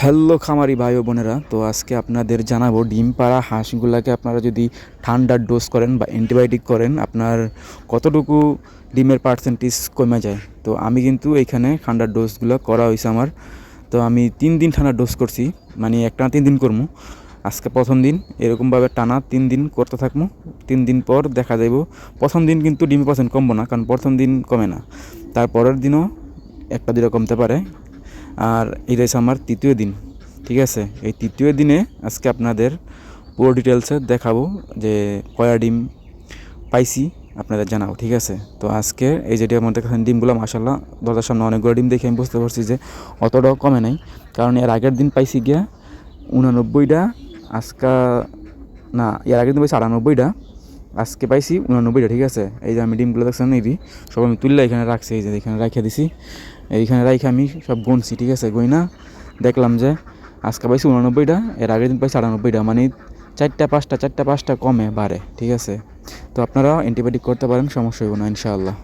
Hello খামারি ভাই ও বোনেরা, তো আজকে আপনাদের জানাবো ডিম পাড়া হাঁসগুলাকে আপনারা যদি ঠান্ডার ডোজ করেন বা অ্যান্টিবায়োটিক করেন আপনার কতটুকু ডিমের পার্সেন্টেজ কমে যায়। তো আমি কিন্তু এইখানে ঠান্ডার ডোজগুলো করা হয়েছে আমার। তো আমি 3 দিন ঠান্ডার ডোজ করছি, মানে একটানা 3 দিন করবো। আজকে প্রথম দিন এরকমভাবে টানা 3 দিন করতে থাকবো। 3 দিন পর দেখা যাইব। প্রথম দিন কিন্তু ডিমের পার্সেন্ট কমবো না, কারণ প্রথম দিন কমে না, তারপরের দিনও একটা দুটো কমতে পারে। আর এটা হচ্ছে আমার তৃতীয় দিন, ঠিক আছে। এই তৃতীয় দিনে আজকে আপনাদের পুরো ডিটেলসে দেখাবো যে কয়া ডিম পাইছি, আপনাদের জানাবো, ঠিক আছে। তো আজকে এই যেটি আমার দেখেন ডিমগুলো মাশাআল্লাহ দরজার সামনে অনেকগুলো ডিম দেখে আমি বুঝতে পারছি যে অতটাও কমে নাই, কারণ এর আগের দিন পাইছি গিয়া 89টা। আজকে না, এর আগের দিন পাইছি 98টা, আজকে পাইছি 89টা, ঠিক আছে। এই যে আমি ডিমগুলো দেখছেন এই সব আমি তুললে এখানে রাখছি, এই যে এখানে রাখিয়ে দিছি। এইখানে রাখে আমি সব গুনছি, ঠিক আছে। গইনা দেখলাম যে আজকে পাইছি 89টা, এর আগের দিন পাইছি 98টা, মানে চারটা পাঁচটা কমে বাড়ে, ঠিক আছে। তো আপনারা অ্যান্টিবায়োটিক করতে পারেন, সমস্যা হইব না ইনশাআল্লাহ।